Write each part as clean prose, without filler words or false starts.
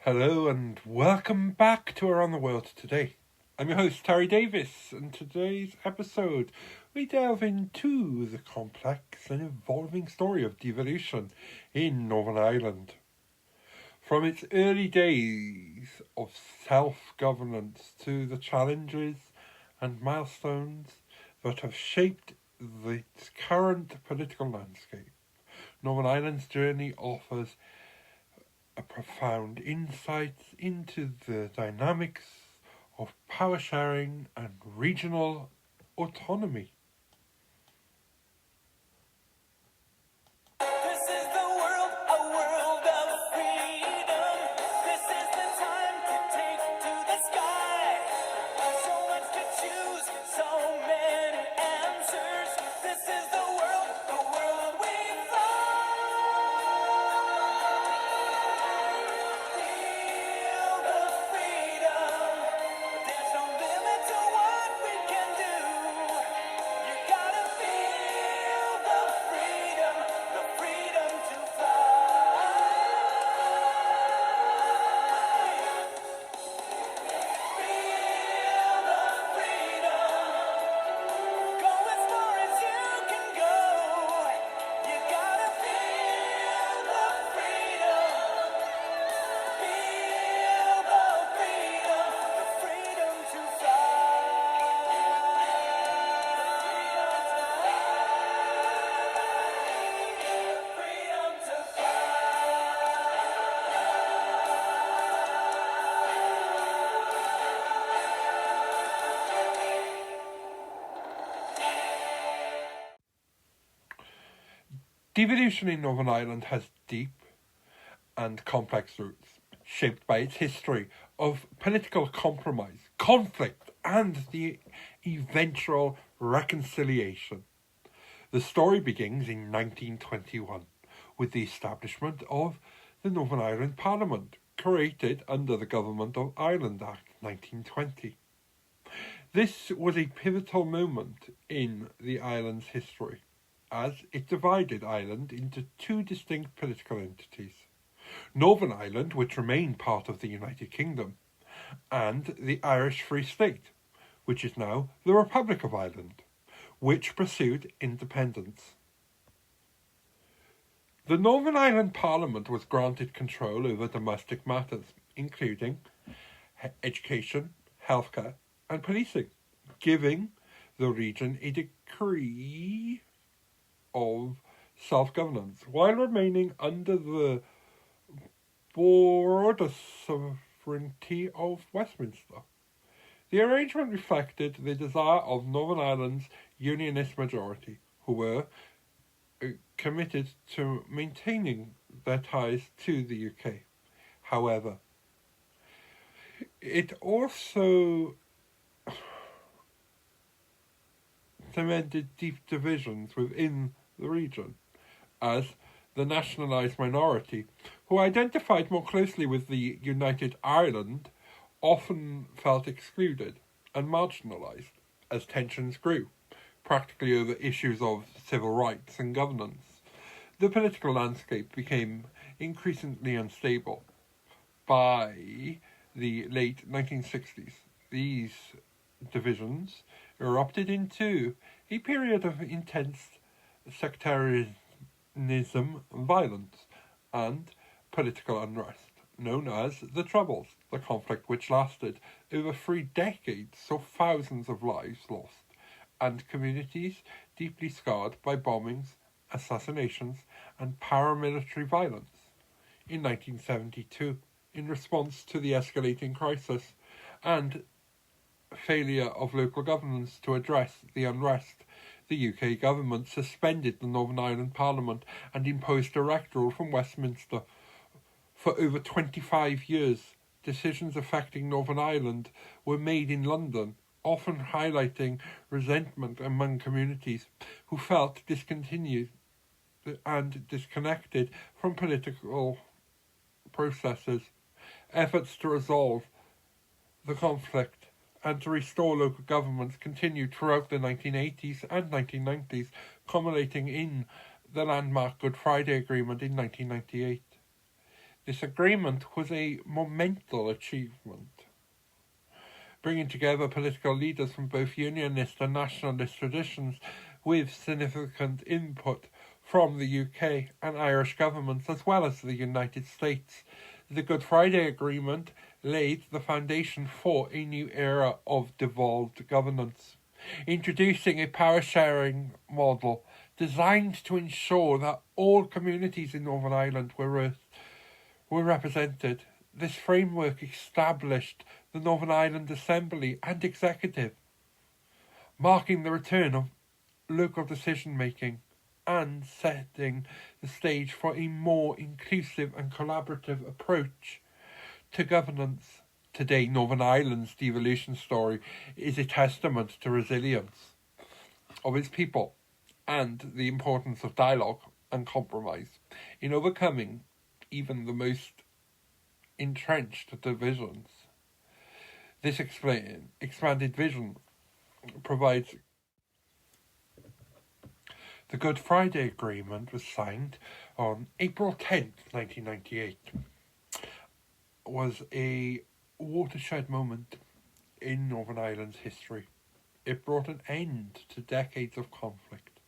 Hello and welcome back to Around the World Today. I'm your host Terry Davis, and today's episode we delve into the complex and evolving story of devolution in Northern Ireland. From its early days of self-governance to the challenges and milestones that have shaped its current political landscape, Northern Ireland's journey offers a profound insight into the dynamics of power sharing and regional autonomy. Devolution in Northern Ireland has deep and complex roots, shaped by its history of political compromise, conflict, and the eventual reconciliation. The story begins in 1921 with the establishment of the Northern Ireland Parliament, created under the Government of Ireland Act 1920. This was a pivotal moment in the island's history, as it divided Ireland into two distinct political entities: Northern Ireland, which remained part of the United Kingdom, and the Irish Free State, which is now the Republic of Ireland, which pursued independence. The Northern Ireland Parliament was granted control over domestic matters, including education, healthcare, and policing, giving the region a degree of self-governance, while remaining under the broader sovereignty of Westminster. The arrangement reflected the desire of Northern Ireland's Unionist majority, who were committed to maintaining their ties to the UK. However, it also cemented deep divisions within the region, as the nationalised minority, who identified more closely with the United Ireland, often felt excluded and marginalised as tensions grew, practically over issues of civil rights and governance. The political landscape became increasingly unstable. By the late 1960s, these divisions erupted into a period of intense sectarianism, violence, and political unrest, known as the Troubles, the conflict which lasted over 3 decades, saw thousands of lives lost, and communities deeply scarred by bombings, assassinations, and paramilitary violence. In 1972, in response to the escalating crisis and failure of local governments to address the unrest, the UK government suspended the Northern Ireland Parliament and imposed direct rule from Westminster. For over 25 years, decisions affecting Northern Ireland were made in London, often highlighting resentment among communities who felt discontinued and disconnected from political processes. Efforts to resolve the conflict and to restore local governments continued throughout the 1980s and 1990s, culminating in the landmark Good Friday Agreement in 1998. This agreement was a monumental achievement, bringing together political leaders from both unionist and nationalist traditions with significant input from the UK and Irish governments as well as the United States. The Good Friday Agreement laid the foundation for a new era of devolved governance, introducing a power-sharing model designed to ensure that all communities in Northern Ireland were represented. This framework established the Northern Ireland Assembly and Executive, marking the return of local decision-making and setting the stage for a more inclusive and collaborative approach to governance. Today, Northern Ireland's devolution story is a testament to resilience of its people and the importance of dialogue and compromise in overcoming even the most entrenched divisions. This expanded vision provides. The Good Friday Agreement was signed on April 10th, 1998. It was a watershed moment in Northern Ireland's history. It brought an end to decades of conflict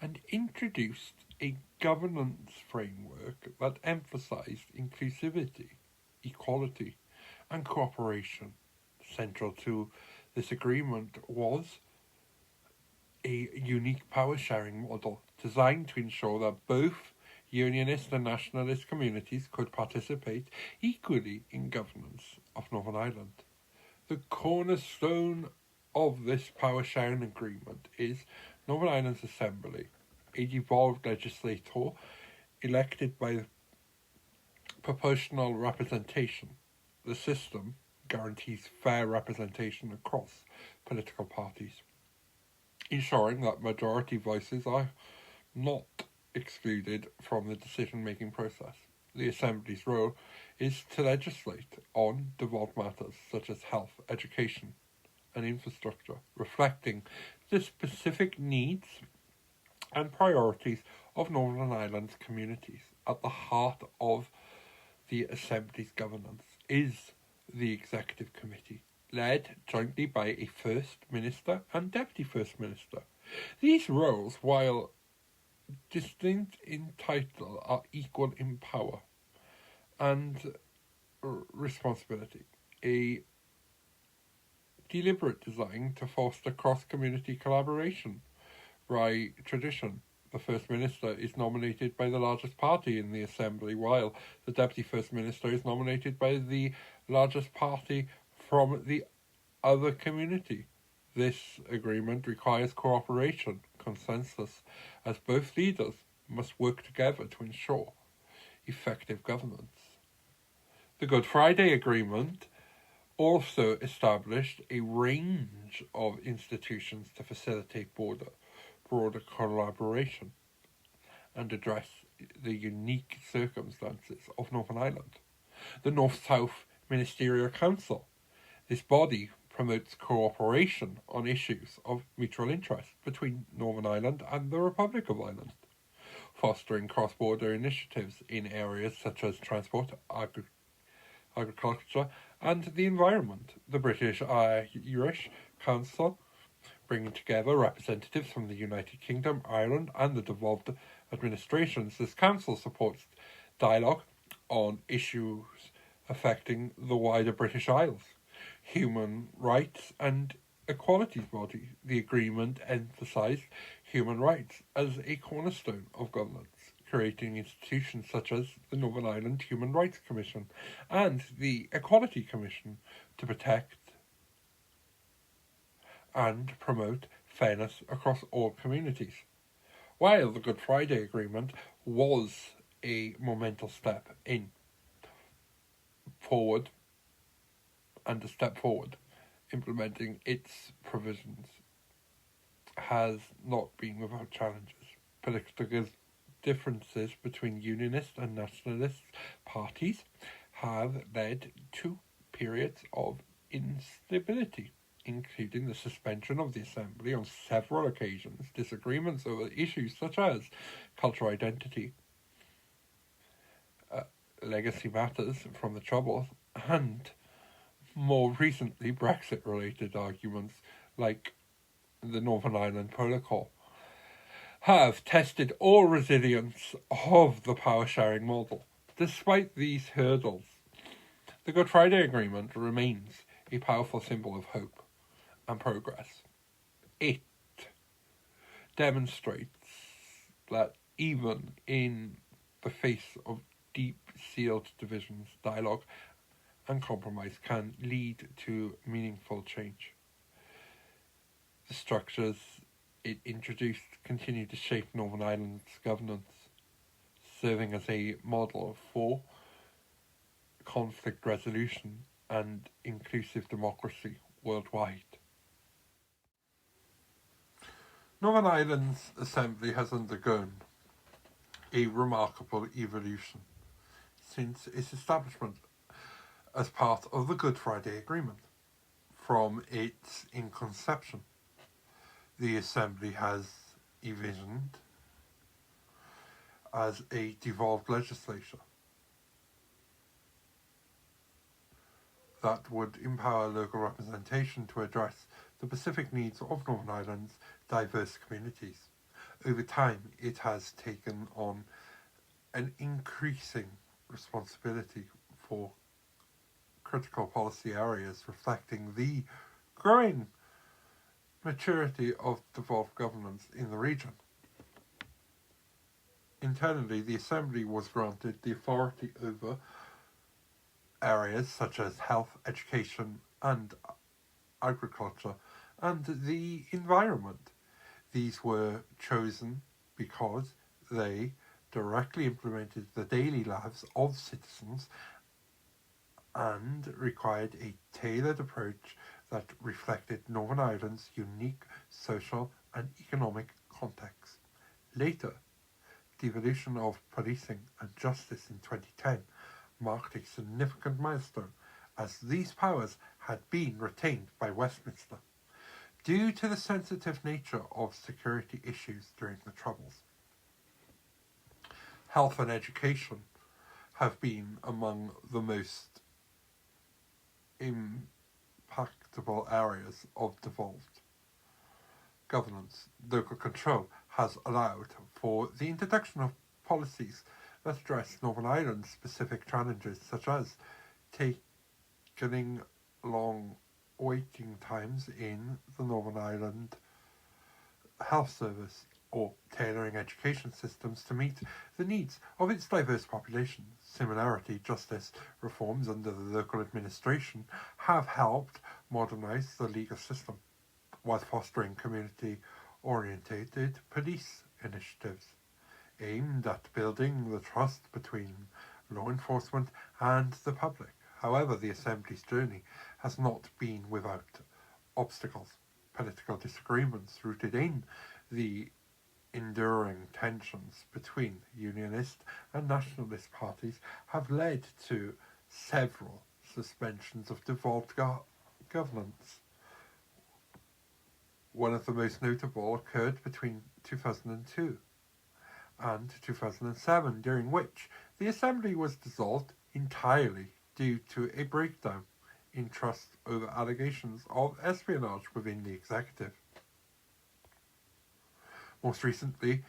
and introduced a governance framework that emphasised inclusivity, equality and cooperation. Central to this agreement was a unique power-sharing model designed to ensure that both unionist and nationalist communities could participate equally in governance of Northern Ireland. The cornerstone of this power-sharing agreement is Northern Ireland's Assembly, a devolved legislature elected by proportional representation. The system guarantees fair representation across political parties, ensuring that majority voices are not excluded from the decision-making process. The Assembly's role is to legislate on devolved matters such as health, education and infrastructure, reflecting the specific needs and priorities of Northern Ireland's communities. At the heart of the Assembly's governance is the Executive Committee, led jointly by a First Minister and Deputy First Minister. These roles, while distinct in title, are equal in power and responsibility. A deliberate design to foster cross-community collaboration. By tradition, the First Minister is nominated by the largest party in the Assembly, while the Deputy First Minister is nominated by the largest party from the other community. This agreement requires cooperation, consensus, as both leaders must work together to ensure effective governance. The Good Friday Agreement also established a range of institutions to facilitate broader collaboration and address the unique circumstances of Northern Ireland. The North-South Ministerial Council. This body promotes cooperation on issues of mutual interest between Northern Ireland and the Republic of Ireland, fostering cross-border initiatives in areas such as transport, agriculture and the environment. The British-Irish Council, bringing together representatives from the United Kingdom, Ireland and the devolved administrations. This council supports dialogue on issues affecting the wider British Isles. Human rights and equalities body. The agreement emphasised human rights as a cornerstone of governance, creating institutions such as the Northern Ireland Human Rights Commission and the Equality Commission to protect and promote fairness across all communities. While the Good Friday Agreement was a monumental step forward, implementing its provisions has not been without challenges. Political differences between unionist and nationalist parties have led to periods of instability, including the suspension of the Assembly on several occasions, disagreements over issues such as cultural identity, legacy matters from the Troubles, and more recently Brexit-related arguments like the Northern Ireland Protocol, have tested all resilience of the power-sharing model. Despite these hurdles, the Good Friday Agreement remains a powerful symbol of hope and progress. It demonstrates that even in the face of deep-sealed divisions, dialogue and compromise can lead to meaningful change. The structures it introduced continue to shape Northern Ireland's governance, serving as a model for conflict resolution and inclusive democracy worldwide. Northern Ireland's Assembly has undergone a remarkable evolution since its establishment as part of the Good Friday Agreement. From its inception, the Assembly has envisioned as a devolved legislature that would empower local representation to address the specific needs of Northern Ireland's diverse communities. Over time, it has taken on an increasing responsibility for critical policy areas, reflecting the growing maturity of devolved governance in the region. Internally, the Assembly was granted the authority over areas such as health, education and agriculture and the environment. These were chosen because they directly implemented the daily lives of citizens and required a tailored approach that reflected Northern Ireland's unique social and economic context. Later, devolution of policing and justice in 2010 marked a significant milestone, as these powers had been retained by Westminster due to the sensitive nature of security issues during the Troubles. Health and education have been among the most impactable areas of devolved governance. Local control has allowed for the introduction of policies that address Northern Ireland's specific challenges, such as taking long waiting times in the Northern Ireland Health Service, or tailoring education systems to meet the needs of its diverse population. Similarly, justice reforms under the local administration have helped modernise the legal system, while fostering community-orientated police initiatives aimed at building the trust between law enforcement and the public. However, the Assembly's journey has not been without obstacles. Political disagreements rooted in the enduring tensions between unionist and nationalist parties have led to several suspensions of devolved governance. One of the most notable occurred between 2002 and 2007, during which the Assembly was dissolved entirely due to a breakdown in trust over allegations of espionage within the executive. Most recently,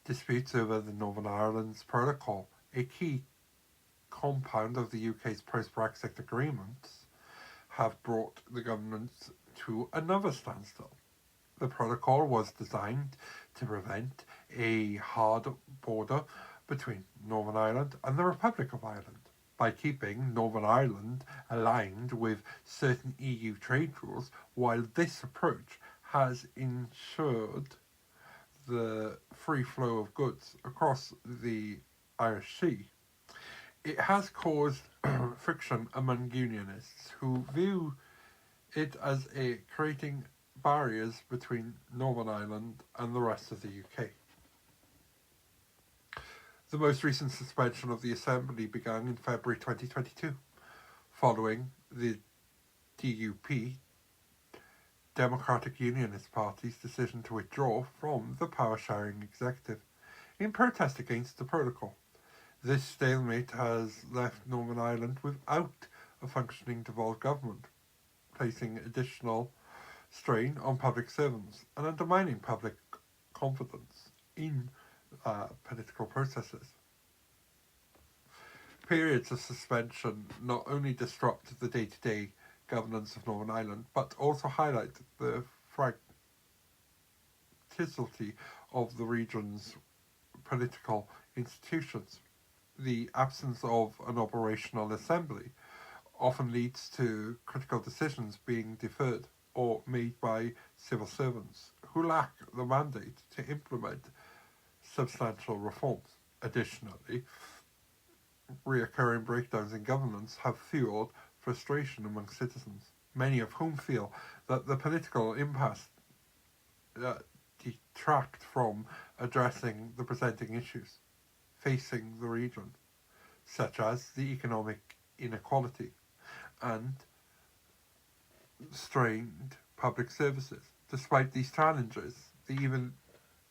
disputes over the Northern Ireland's Protocol, a key compound of the UK's post-Brexit agreements, have brought the government to another standstill. The protocol was designed to prevent a hard border between Northern Ireland and the Republic of Ireland by keeping Northern Ireland aligned with certain EU trade rules. While this approach has ensured the free flow of goods across the Irish Sea, it has caused friction among unionists who view it as creating barriers between Northern Ireland and the rest of the UK. The most recent suspension of the Assembly began in February 2022, following the DUP, Democratic Unionist Party's decision to withdraw from the power-sharing executive in protest against the protocol. This stalemate has left Northern Ireland without a functioning devolved government, placing additional strain on public servants and undermining public confidence in political processes. Periods of suspension not only disrupt the day-to-day governance of Northern Ireland, but also highlight the fragility of the region's political institutions. The absence of an operational assembly often leads to critical decisions being deferred or made by civil servants who lack the mandate to implement substantial reforms. Additionally, reoccurring breakdowns in governance have fueled frustration among citizens, many of whom feel that the political impasse detract from addressing the presenting issues facing the region, such as the economic inequality and strained public services. Despite these challenges, the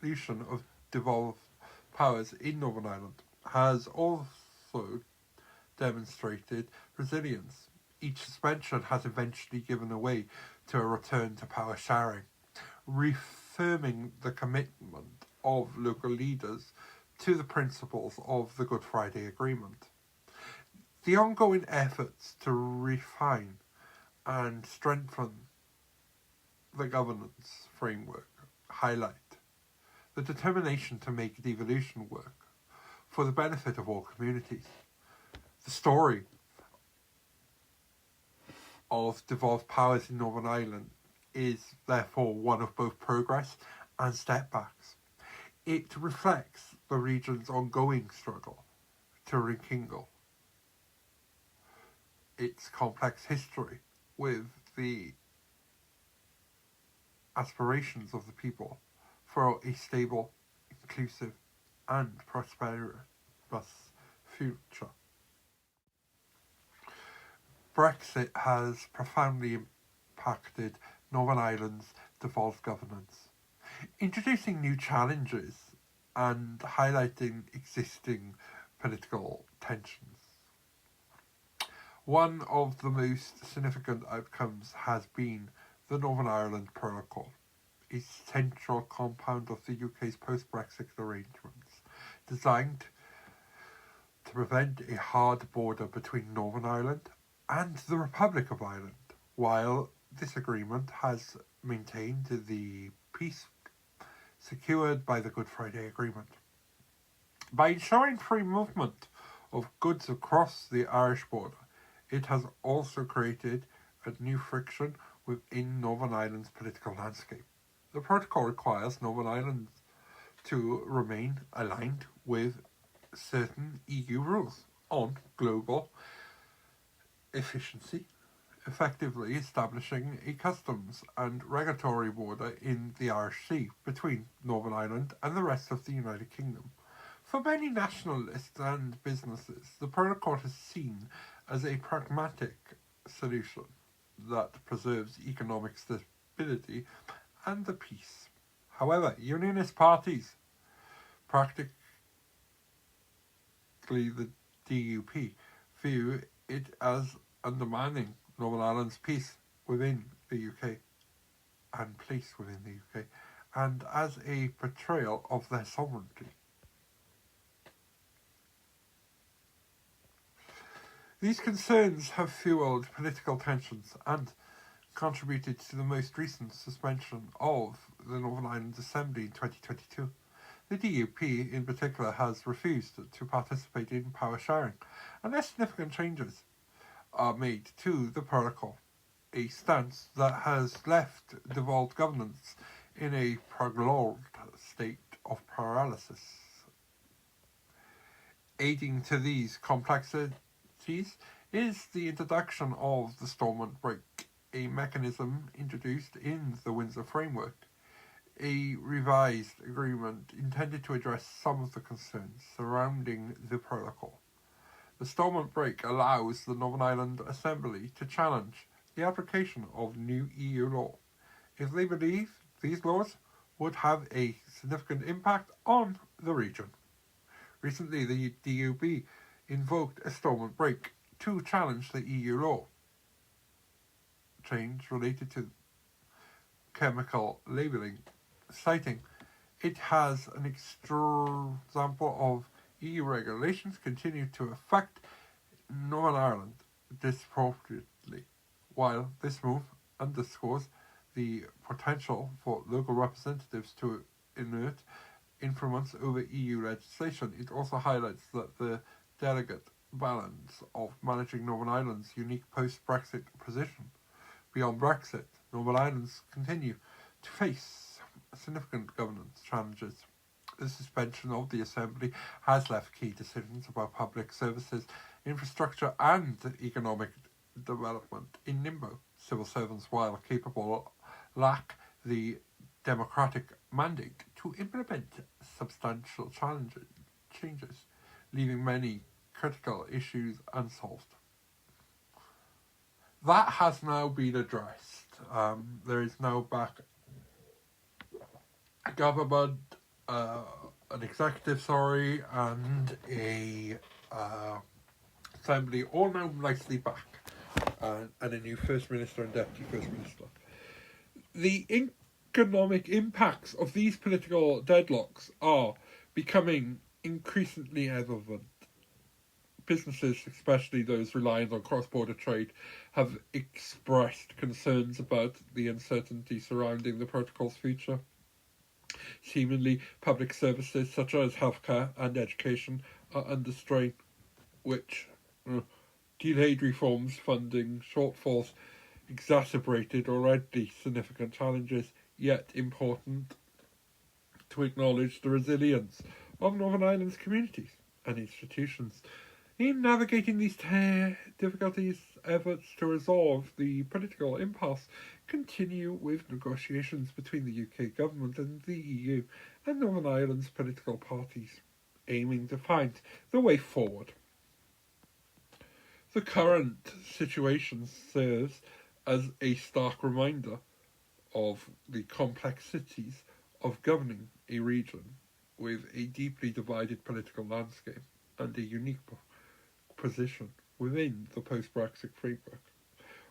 evolution of devolved powers in Northern Ireland has also demonstrated resilience. Each suspension has eventually given way to a return to power sharing, reaffirming the commitment of local leaders to the principles of the Good Friday Agreement. The ongoing efforts to refine and strengthen the governance framework highlight the determination to make devolution work for the benefit of all communities. The story of devolved powers in Northern Ireland is therefore one of both progress and stepbacks. It reflects the region's ongoing struggle to rekindle its complex history with the aspirations of the people for a stable, inclusive, and prosperous future. Brexit has profoundly impacted Northern Ireland's devolved governance, introducing new challenges and highlighting existing political tensions. One of the most significant outcomes has been the Northern Ireland Protocol, a central compound of the UK's post-Brexit arrangements, designed to prevent a hard border between Northern Ireland and the Republic of Ireland, while this agreement has maintained the peace secured by the Good Friday Agreement. By ensuring free movement of goods across the Irish border, it has also created a new friction within Northern Ireland's political landscape. The protocol requires Northern Ireland to remain aligned with certain EU rules on global efficiency, effectively establishing a customs and regulatory border in the Irish Sea between Northern Ireland and the rest of the United Kingdom. For many nationalists and businesses, the protocol is seen as a pragmatic solution that preserves economic stability and the peace. However, unionist parties, practically the DUP, view it as undermining Northern Ireland's peace within the UK and police within the UK, and as a betrayal of their sovereignty. These concerns have fueled political tensions and contributed to the most recent suspension of the Northern Ireland Assembly in 2022. The DUP in particular has refused to participate in power sharing unless significant changes are made to the protocol, a stance that has left devolved governance in a prolonged state of paralysis. Aiding to these complexities is the introduction of the Stormont Break, a mechanism introduced in the Windsor Framework, a revised agreement intended to address some of the concerns surrounding the protocol. The Stormont Break allows the Northern Ireland Assembly to challenge the application of new EU law if they believe these laws would have a significant impact on the region. Recently, the DUP invoked a storm break to challenge the EU law change related to chemical labelling, citing it has an example of EU regulations continue to affect Northern Ireland disproportionately, while this move underscores the potential for local representatives to exert influence over EU legislation. It also highlights that the delicate balance of managing Northern Ireland's unique post-Brexit position. Beyond Brexit, Northern Ireland's continue to face significant governance challenges. The suspension of the Assembly has left key decisions about public services, infrastructure and economic development in limbo. Civil servants, while capable, lack the democratic mandate to implement substantial changes, leaving many critical issues unsolved. That has now been addressed. There is now back a government, an executive, and a assembly, all now nicely back, and a new First Minister and Deputy First Minister. The economic impacts of these political deadlocks are becoming increasingly evident. Businesses, especially those reliant on cross-border trade, have expressed concerns about the uncertainty surrounding the protocol's future. Seemingly, public services such as healthcare and education are under strain, which delayed reforms, funding shortfalls exacerbated already significant challenges, yet important to acknowledge the resilience of Northern Ireland's communities and institutions. In navigating these difficulties, efforts to resolve the political impasse continue with negotiations between the UK government and the EU and Northern Ireland's political parties, aiming to find the way forward. The current situation serves as a stark reminder of the complexities of governing a region with a deeply divided political landscape and a unique position within the post-Brexit framework.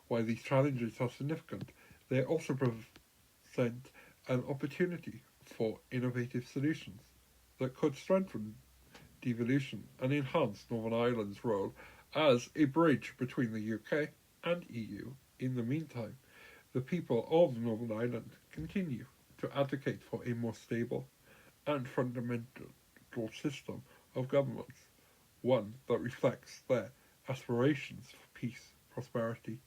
While these challenges are significant, they also present an opportunity for innovative solutions that could strengthen devolution and enhance Northern Ireland's role as a bridge between the UK and EU. In the meantime, the people of Northern Ireland continue to advocate for a more stable and fundamental system of governance, one that reflects their aspirations for peace, prosperity,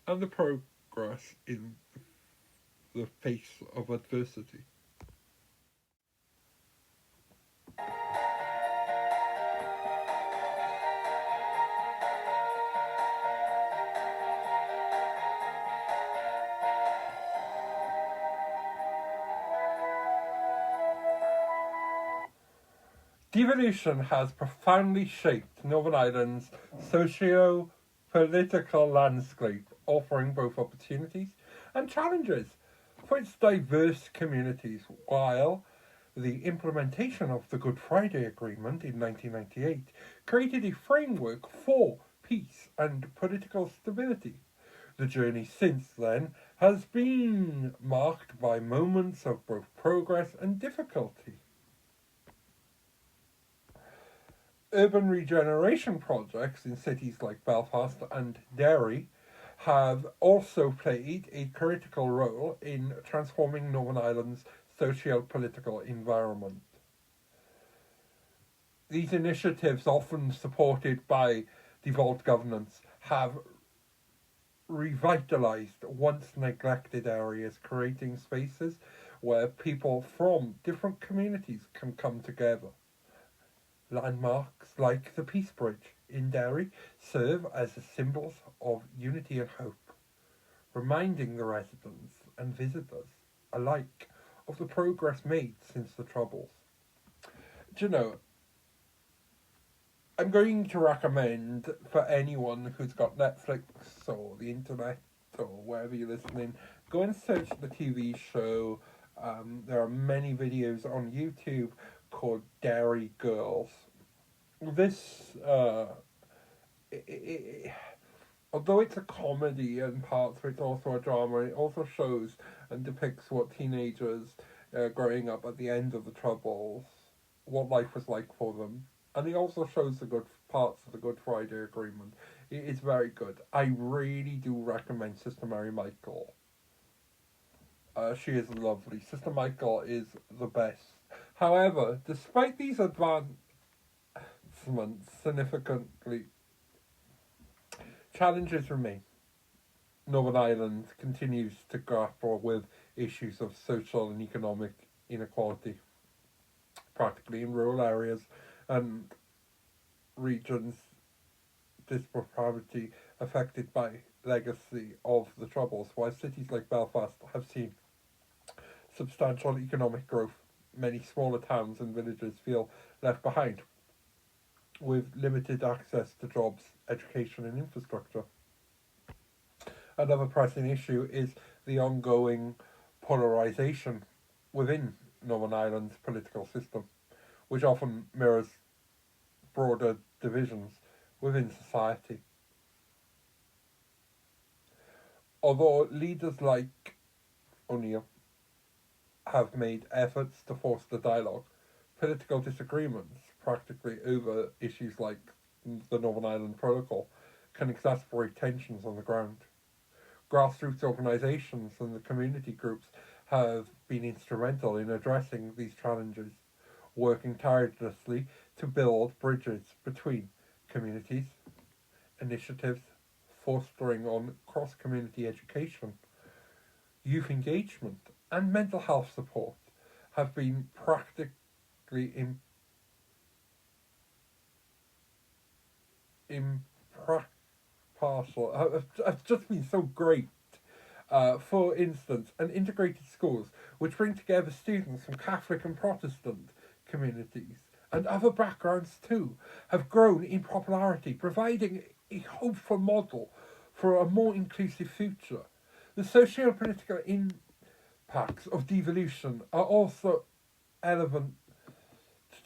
and the progress in the face of adversity. Devolution has profoundly shaped Northern Ireland's socio-political landscape, offering both opportunities and challenges for its diverse communities, while the implementation of the Good Friday Agreement in 1998 created a framework for peace and political stability. The journey since then has been marked by moments of both progress and difficulty. Urban regeneration projects in cities like Belfast and Derry have also played a critical role in transforming Northern Ireland's socio-political environment. These initiatives, often supported by devolved governments, have revitalised once neglected areas, creating spaces where people from different communities can come together. Landmarks like the Peace Bridge in Derry serve as symbols of unity and hope, reminding the residents and visitors alike of the progress made since the Troubles. Do you know, I'm going to recommend for anyone who's got Netflix or the internet or wherever you're listening, go and search the TV show. There are many videos on YouTube called Derry Girls. this, although it's a comedy in parts, it's also a drama. It also shows and depicts what teenagers growing up at the end of the Troubles, what life was like for them. And it also shows the good parts of the Good Friday Agreement. It is very good. I really do recommend Sister Mary Michael. She is lovely. Sister Michael is the best. However, despite these advancements, significantly, challenges remain. Northern Ireland continues to grapple with issues of social and economic inequality, practically in rural areas and regions disproportionately affected by legacy of the Troubles, while cities like Belfast have seen substantial economic growth. Many smaller towns and villages feel left behind, with limited access to jobs, education and infrastructure. Another pressing issue is the ongoing polarisation within Northern Ireland's political system, which often mirrors broader divisions within society. Although leaders like O'Neill have made efforts to foster dialogue, political disagreements, practically over issues like the Northern Ireland Protocol, can exacerbate tensions on the ground. Grassroots organisations and the community groups have been instrumental in addressing these challenges, working tirelessly to build bridges between communities. Initiatives fostering on cross-community education, youth engagement and mental health support have been practically impartial. Have just been so great. For instance, an integrated schools which bring together students from Catholic and Protestant communities and other backgrounds too have grown in popularity, providing a hopeful model for a more inclusive future. The socio-political impacts of devolution are also relevant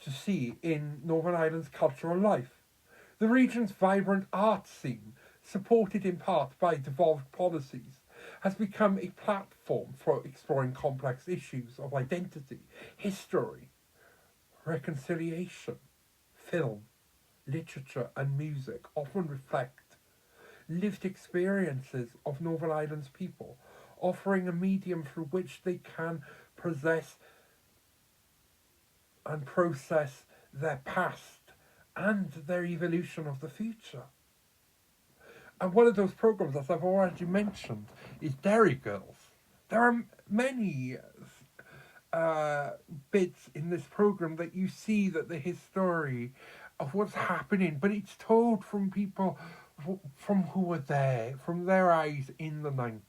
to see in Northern Ireland's cultural life. The region's vibrant art scene, supported in part by devolved policies, has become a platform for exploring complex issues of identity, history, reconciliation. Film, literature and music often reflect lived experiences of Northern Ireland's people, offering a medium through which they can possess and process their past and their evolution of the future. And one of those programs, as I've already mentioned, is Dairy Girls. There are many bits in this program that you see that the history of what's happening, but it's told from people from who were there, from their eyes in the 90s.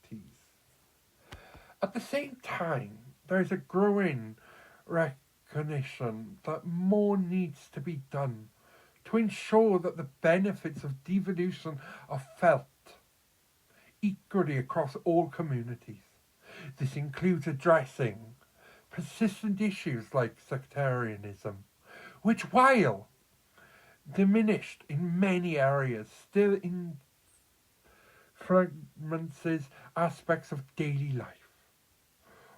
At the same time, there's a growing recognition that more needs to be done to ensure that the benefits of devolution are felt equally across all communities. This includes addressing persistent issues like sectarianism, which, while diminished in many areas, still fragments aspects of daily life.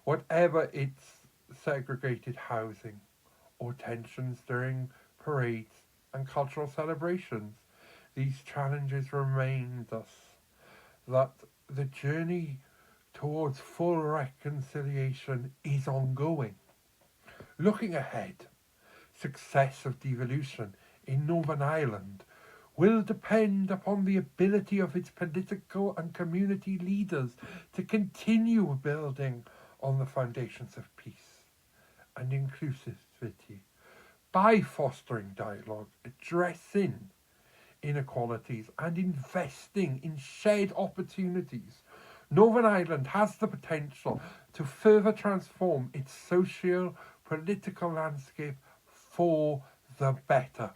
Whatever its segregated housing or tensions during parades and cultural celebrations, these challenges remind us that the journey towards full reconciliation is ongoing. Looking ahead, success of devolution in Northern Ireland will depend upon the ability of its political and community leaders to continue building on the foundations of peace and inclusivity by fostering dialogue, addressing inequalities and investing in shared opportunities. Northern Ireland has the potential to further transform its socio-political landscape for the better.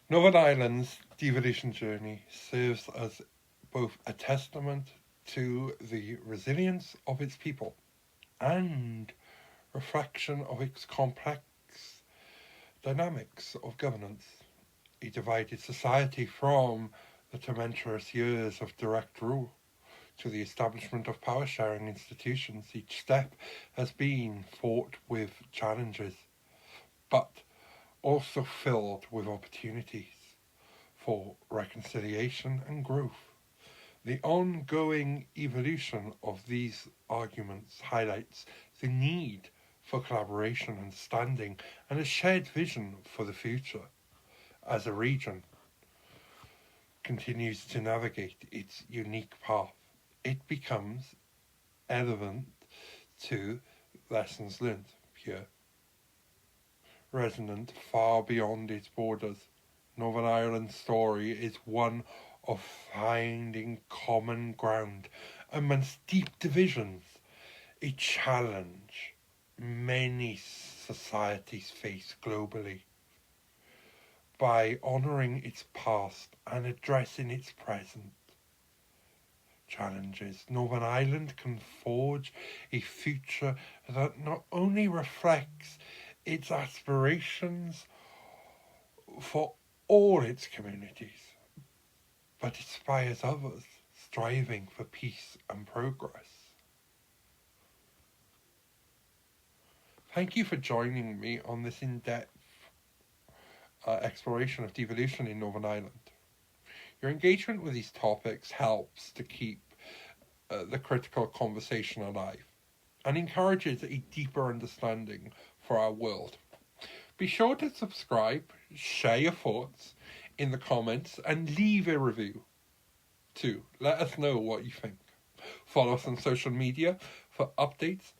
Northern Ireland's devolution journey serves as both a testament to the resilience of its people and reflection of its complex dynamics of governance. A divided society from the tumultuous years of direct rule to the establishment of power-sharing institutions. Each step has been fraught with challenges, but also filled with opportunities for reconciliation and growth. The ongoing evolution of these arguments highlights the need for collaboration, understanding, and a shared vision for the future as a region continues to navigate its unique path. It becomes relevant to lessons learned here, resonant far beyond its borders. Northern Ireland's story is one of finding common ground amongst deep divisions, a challenge many societies face globally. By honouring its past and addressing its present challenges, Northern Ireland can forge a future that not only reflects its aspirations for all its communities, but inspires others striving for peace and progress. Thank you for joining me on this in-depth exploration of devolution in Northern Ireland. Your engagement with these topics helps to keep the critical conversation alive and encourages a deeper understanding for our world. Be sure to subscribe, share your thoughts in the comments, and leave a review too. Let us know what you think. Follow us on social media for updates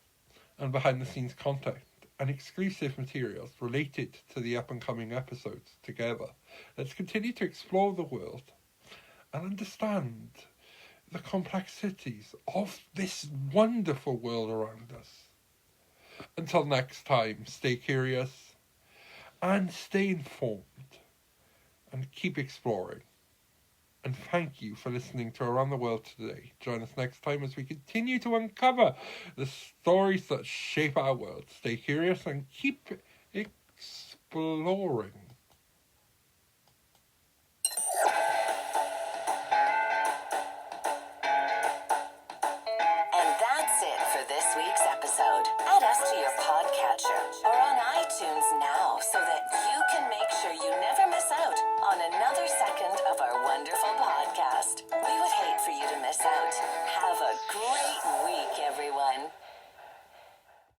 and behind-the-scenes content and exclusive materials related to the up-and-coming episodes together. Let's continue to explore the world and understand the complexities of this wonderful world around us. Until next time, stay curious and stay informed and keep exploring. And thank you for listening to Around the World today. Join us next time as we continue to uncover the stories that shape our world. Stay curious and keep exploring. And that's it for this week's episode. Add us to your podcatcher or on iTunes now so that you can make sure you never miss out on another second of our wonderful podcast. We would hate for you to miss out. Have a great